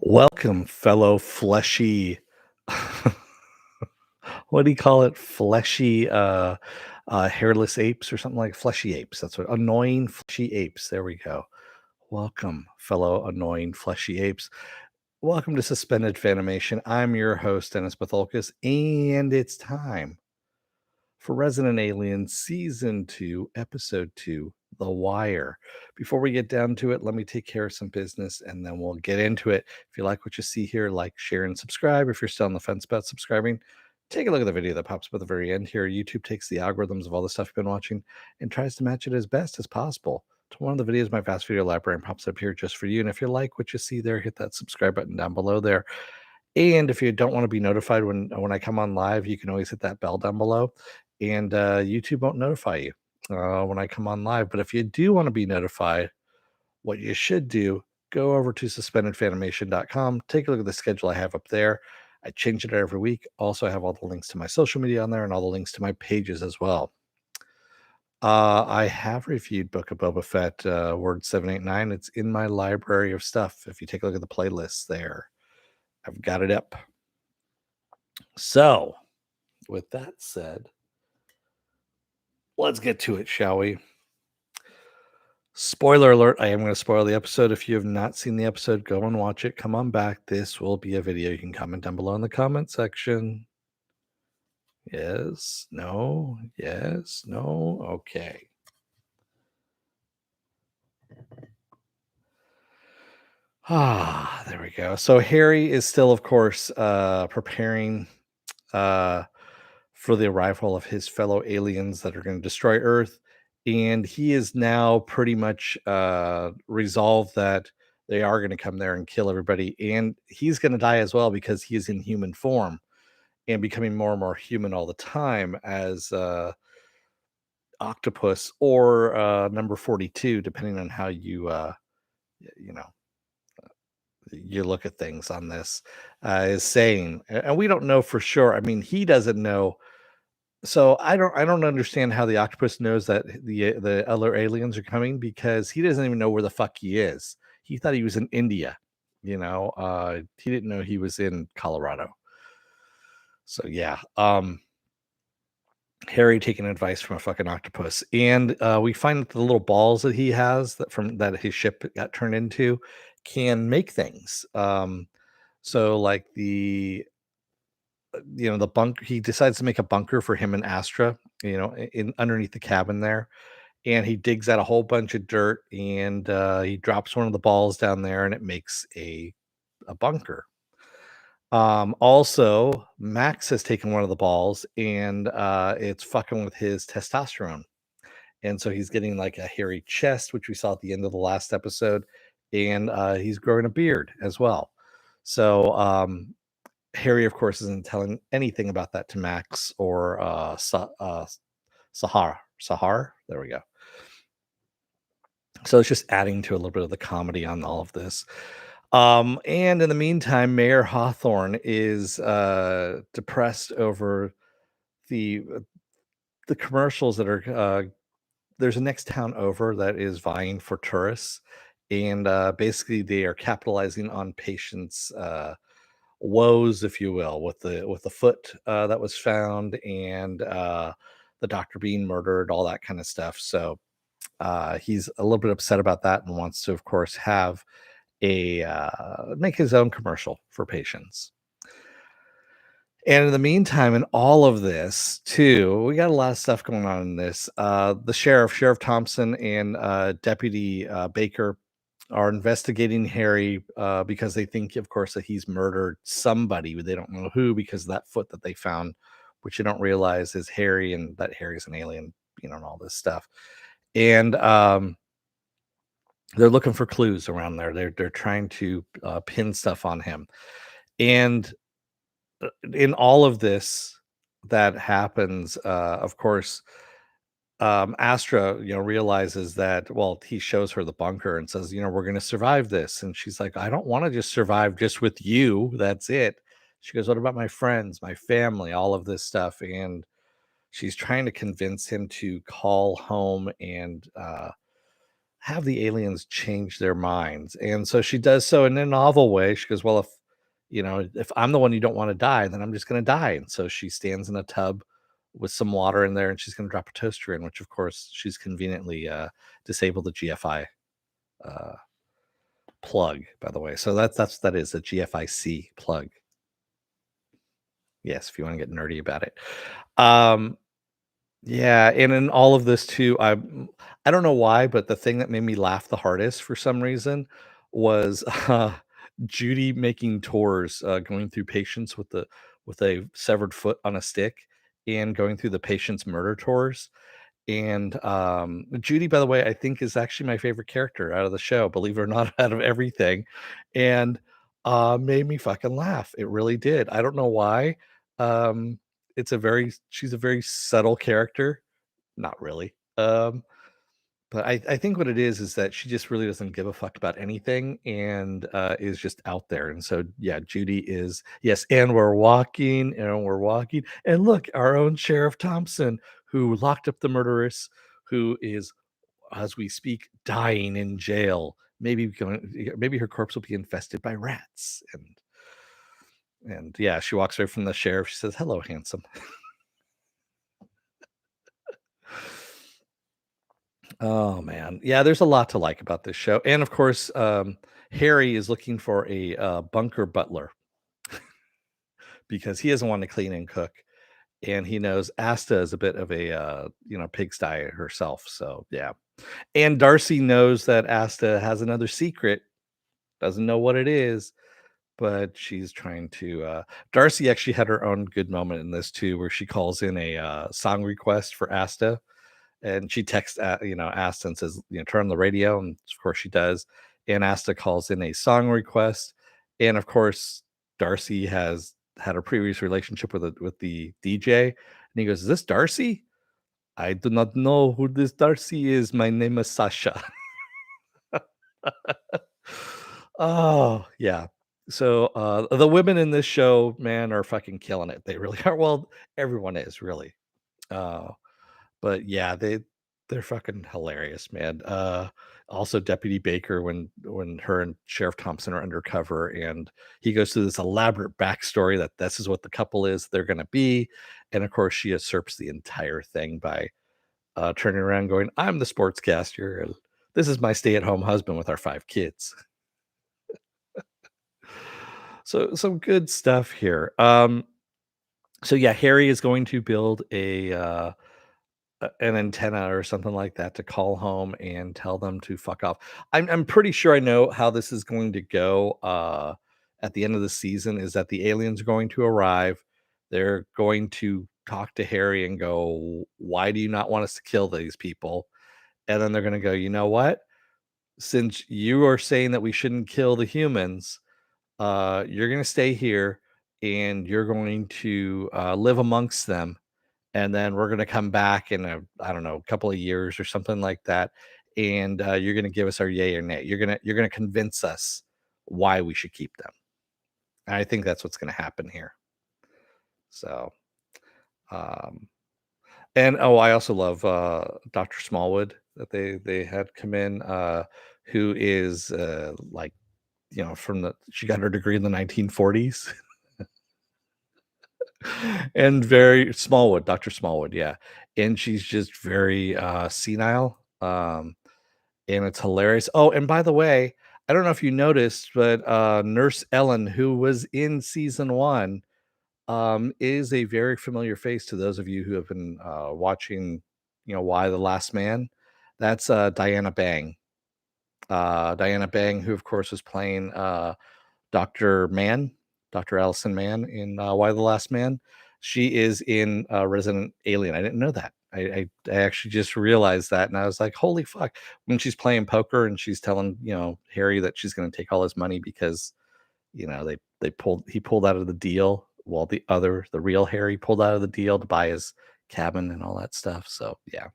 Welcome, fellow fleshy. What do you call it? Fleshy, hairless apes or something like fleshy apes. That's what annoying fleshy apes. There we go. Welcome, fellow annoying fleshy apes. Welcome to Suspended Fanimation. I'm your host, Dennis Bithoulkas, and it's time for Resident Alien Season 2, Episode 2, The Wire. Before we get down to it, let me take care of some business and then we'll get into it. If you like what you see here, like, share, and subscribe. If you're still on the fence about subscribing, take a look at the video that pops up at the very end here. YouTube takes the algorithms of all the stuff you've been watching and tries to match it as best as possible to one of the videos my vast video library and pops up here just for you. And if you like what you see there, hit that subscribe button down below there. And if you don't want to be notified when I come on live, you can always hit that bell down below, and YouTube won't notify you when I come on live. But if you do want to be notified, what you should do, go over to suspendedfanimation.com, take a look at the schedule I have up there. I change it every week. Also, I have all the links to my social media on there and all the links to my pages as well. I have reviewed Book of Boba Fett, Word 789. It's in my library of stuff. If you take a look at the playlists there, I've got it up. So, with that said, let's get to it, shall we? Spoiler alert, I am going to spoil the episode. If you have not seen the episode, go and watch it. Come on back. This will be a video. You can comment down below in the comment section. Yes, no, yes, no, okay. There we go. So Harry is still, of course, preparing for the arrival of his fellow aliens that are going to destroy Earth. And he is now pretty much resolved that they are going to come there and kill everybody. And he's going to die as well because he is in human form and becoming more and more human all the time as Octopus or number 42, depending on how you know, you look at things on this, is saying. And we don't know for sure. I mean, he doesn't know. So I don't understand how the octopus knows that the other aliens are coming, because he doesn't even know where the fuck he is. He thought he was in India, he didn't know he was in Colorado. So yeah, Harry taking advice from a fucking octopus, and we find that the little balls that he has that his ship got turned into can make things. So like the bunker, he decides to make a bunker for him and Astra, in underneath the cabin there, and he digs out a whole bunch of dirt, and he drops one of the balls down there, and it makes a bunker. Also, Max has taken one of the balls, and it's fucking with his testosterone, and so he's getting like a hairy chest, which we saw at the end of the last episode, and he's growing a beard as well. So Harry, of course, isn't telling anything about that to Max or Sahar. There we go. So it's just adding to a little bit of the comedy on all of this. And in the meantime, Mayor Hawthorne is depressed over the the commercials that are. There's a next town over that is vying for tourists, and basically they are capitalizing on patients' woes, if you will, with the foot that was found, and the doctor being murdered, all that kind of stuff. So he's a little bit upset about that and wants to, of course, have a make his own commercial for patients. And in the meantime, in all of this, too, we got a lot of stuff going on in this. The Sheriff Thompson, and Deputy Baker are investigating Harry because they think, of course, that he's murdered somebody, but they don't know who, because of that foot that they found, which you don't realize is Harry, and that Harry's an alien, and all this stuff. And they're looking for clues around there. They're trying to pin stuff on him, and in all of this that happens, of course, Astra, realizes that, well, he shows her the bunker and says, we're going to survive this. And she's like, I don't want to just survive just with you. That's it. She goes, what about my friends, my family, all of this stuff? And she's trying to convince him to call home and have the aliens change their minds. And so she does so in a novel way. She goes, well, if I'm the one you don't want to die, then I'm just going to die. And so she stands in a tub with some water in there, and she's going to drop a toaster in, which of course she's conveniently disabled the GFI uh, plug, by the way. So that is a GFIC plug. Yes, if you want to get nerdy about it. Um, Yeah, and in all of this too, I don't know why, but the thing that made me laugh the hardest for some reason was Judy making tours, going through patients with a severed foot on a stick and going through the patient's murder tours. And Judy, by the way, I think is actually my favorite character out of the show, believe it or not, out of everything. And made me fucking laugh. It really did. I don't know why. Um, she's a very subtle character. Not really. But I think what it is that she just really doesn't give a fuck about anything and is just out there. And so yeah, Judy is yes, and we're walking, and look, our own Sheriff Thompson, who locked up the murderess, who is, as we speak, dying in jail. Maybe her corpse will be infested by rats. And yeah, she walks away from the sheriff. She says, "Hello, handsome." Oh man, yeah. There's a lot to like about this show, and of course, Harry is looking for a bunker butler because he doesn't want to clean and cook, and he knows Asta is a bit of a pigsty herself. So yeah, and Darcy knows that Asta has another secret, doesn't know what it is, but she's trying to. Darcy actually had her own good moment in this too, where she calls in a song request for Asta, and she texts Asta and says, turn on the radio, and of course she does. And Asta calls in a song request, and of course Darcy has had a previous relationship with the DJ, and he goes, "Is this Darcy? I do not know who this Darcy is. My name is Sasha." Oh yeah. So the women in this show, man, are fucking killing it. They really are. Well, everyone is really. Uh, But yeah, they're fucking hilarious, man. Also Deputy Baker when her and Sheriff Thompson are undercover, and he goes through this elaborate backstory that this is what the couple is they're gonna be. And of course she usurps the entire thing by turning around going, "I'm the sportscaster, and this is my stay-at-home husband with our 5 kids." So some good stuff here. So yeah, Harry is going to build an antenna or something like that to call home and tell them to fuck off. I'm pretty sure I know how this is going to go. At the end of the season, is that the aliens are going to arrive. They're going to talk to Harry and go, "Why do you not want us to kill these people?" And then they're going to go, "You know what? Since you are saying that we shouldn't kill the humans, you're going to stay here and you're going to live amongst them, and then we're gonna come back in I don't know, a couple of years or something like that, and you're gonna give us our yay or nay. You're gonna convince us why we should keep them." And I think that's what's gonna happen here. So, um, and oh, I also love Dr. Smallwood that they had come in, who is like from the she got her degree in the 1940s. And very Smallwood, Dr. Smallwood, yeah, and she's just very senile. And it's hilarious. Oh, and by the way, I don't know if you noticed, but Nurse Ellen, who was in season one, is a very familiar face to those of you who have been watching, Why the Last Man. That's Diana Bang. Diana Bang, who of course was playing Dr. Mann, Dr. Allison Mann in Why the Last Man. She is in Resident Alien. I didn't know that. I actually just realized that, and I was like, "Holy fuck!" When she's playing poker and she's telling Harry that she's going to take all his money because he pulled out of the deal while the real Harry pulled out of the deal to buy his cabin and all that stuff. So yeah,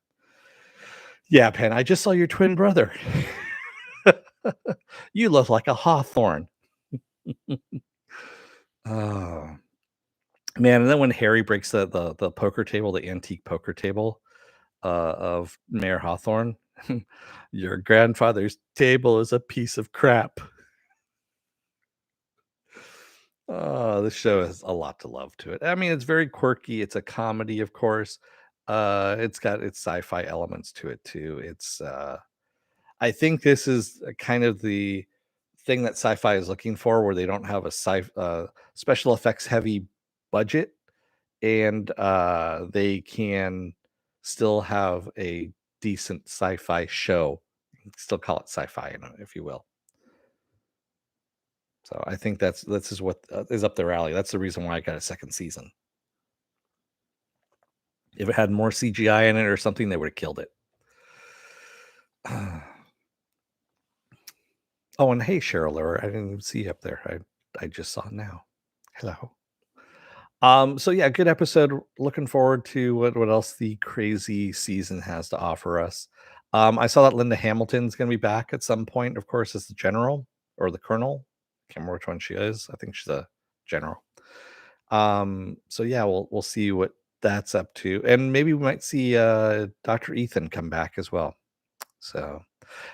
yeah, Pen. I just saw your twin brother. You look like a hawthorn. Oh man, and then when Harry breaks the poker table, the antique poker table of Mayor Hawthorne, Your grandfather's table is a piece of crap. Oh, this show has a lot to love to it. I mean, it's very quirky. It's a comedy, of course. It's got its sci-fi elements to it too. I think this is kind of the thing that sci-fi is looking for, where they don't have a special effects heavy budget, and they can still have a decent sci-fi show. Still call it sci-fi, if you will. So I think this is what is up their alley. That's the reason why I got a second season. If it had more CGI in it or something, they would have killed it. Oh, and hey, Cheryl Lure, I didn't even see you up there. I just saw it now. Hello. So yeah, good episode. Looking forward to what else the crazy season has to offer us. I saw that Linda Hamilton's going to be back at some point, of course, as the general or the colonel. Can't remember which one she is. I think she's a general. So yeah, we'll see what that's up to, and maybe we might see Dr. Ethan come back as well. So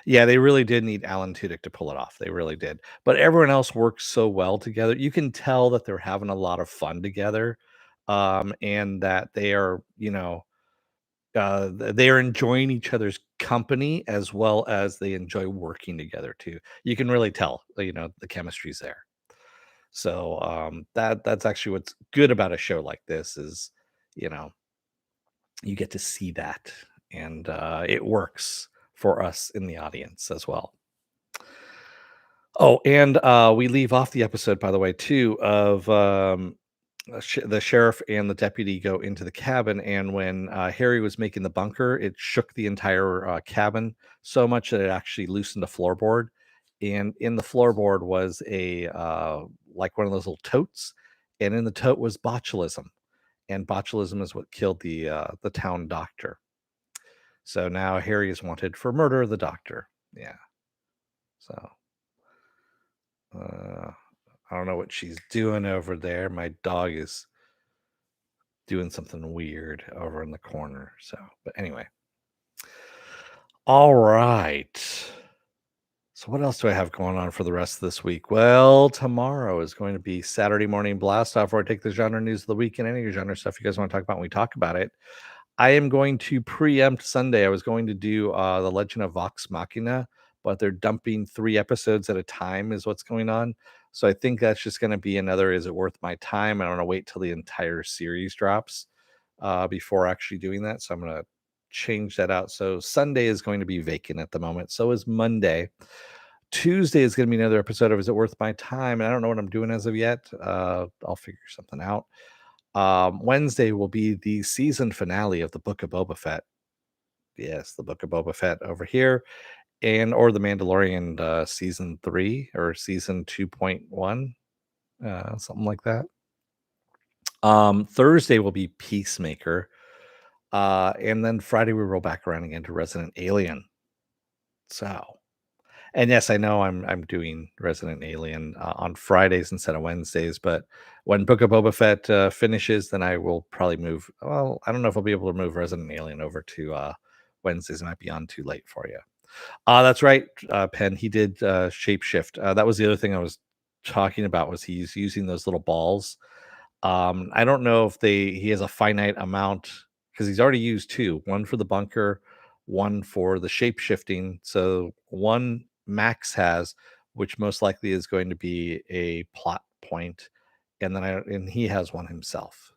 yeah, they really did need Alan Tudyk to pull it off. They really did. But everyone else works so well together. You can tell that they're having a lot of fun together, and that they are, they are enjoying each other's company as well as they enjoy working together too. You can really tell, the chemistry's there. So that's actually what's good about a show like this is, you know, you get to see that, and it works for us in the audience as well. Oh, and we leave off the episode, by the way, too, of the sheriff and the deputy go into the cabin, and when Harry was making the bunker, it shook the entire cabin so much that it actually loosened the floorboard. And in the floorboard was a like one of those little totes, and in the tote was botulism, and botulism is what killed the town doctor. So now Harry is wanted for murder of the doctor. Yeah. So uh, I don't know what she's doing over there. My dog is doing something weird over in the corner. So, but anyway. All right. So, what else do I have going on for the rest of this week? Well, tomorrow is going to be Saturday morning blast off, where I take the genre news of the week and any genre stuff you guys want to talk about when we talk about it. I am going to preempt Sunday. I was going to do The Legend of Vox Machina, but they're dumping 3 episodes at a time is what's going on. So I think that's just going to be another Is It Worth My Time? I don't want to wait till the entire series drops before actually doing that. So I'm going to change that out. So Sunday is going to be vacant at the moment. So is Monday. Tuesday is going to be another episode of Is It Worth My Time? And I don't know what I'm doing as of yet. I'll figure something out. Wednesday will be the season finale of the Book of Boba Fett. Yes, the Book of Boba Fett over here, and or the Mandalorian season 3 or season 2.1, something like that. Thursday will be Peacemaker, and then Friday we roll back around again to Resident Alien. So, and yes, I know I'm doing Resident Alien on Fridays instead of Wednesdays, but when Book of Boba Fett finishes, then I will probably move. Well, I don't know if I'll be able to move Resident Alien over to Wednesdays. It might be on too late for you. That's right, Penn. He did shapeshift. That was the other thing I was talking about. Was he's using those little balls? I don't know if he has a finite amount because he's already used 2. One for the bunker, one for the shape shifting. So one Max has, which most likely is going to be a plot point, and then and he has one himself.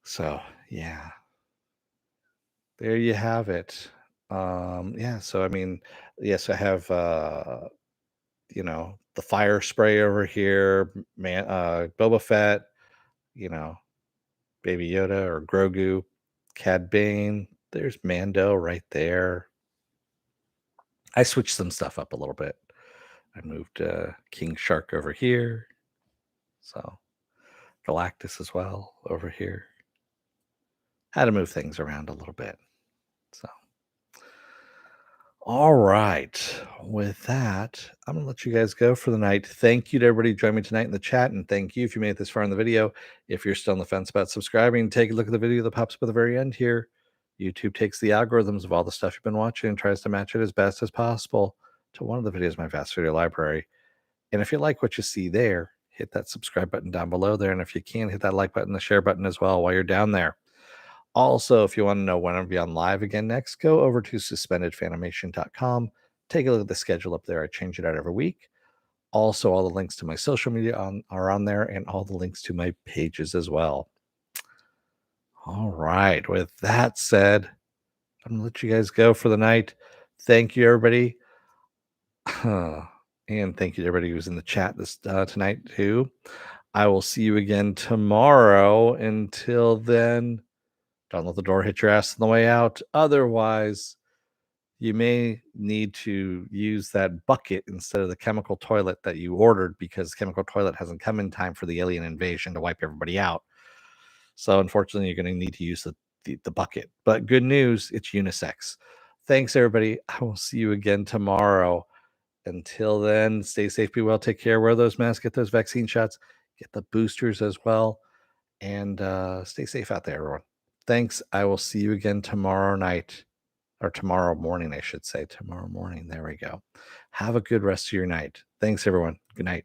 So yeah, there you have it. Yeah. So I mean, yes, I have the fire spray over here, man, Boba Fett, you know, Baby Yoda or Grogu, Cad Bane. There's Mando right there. I switched some stuff up a little bit. I moved King Shark over here. So Galactus as well over here. Had to move things around a little bit. So, all right. With that, I'm going to let you guys go for the night. Thank you to everybody who joined me tonight in the chat. And thank you if you made it this far in the video. If you're still on the fence about subscribing, take a look at the video that pops up at the very end here. YouTube takes the algorithms of all the stuff you've been watching and tries to match it as best as possible to one of the videos in my vast video library. And if you like what you see there, hit that subscribe button down below there. And if you can, hit that like button, the share button as well while you're down there. Also, if you want to know when I'll be on live again next, go over to suspendedfanimation.com. Take a look at the schedule up there. I change it out every week. Also, all the links to my social media are on there, and all the links to my pages as well. All right. With that said, I'm going to let you guys go for the night. Thank you, everybody. And thank you to everybody who's in the chat this tonight, too. I will see you again tomorrow. Until then, don't let the door hit your ass on the way out. Otherwise, you may need to use that bucket instead of the chemical toilet that you ordered, because chemical toilet hasn't come in time for the alien invasion to wipe everybody out. So unfortunately, you're going to need to use the bucket. But good news, it's unisex. Thanks, everybody. I will see you again tomorrow. Until then, stay safe, be well, take care, wear those masks, get those vaccine shots, get the boosters as well, and stay safe out there, everyone. Thanks. I will see you again tomorrow night, or tomorrow morning, I should say. Tomorrow morning. There we go. Have a good rest of your night. Thanks, everyone. Good night.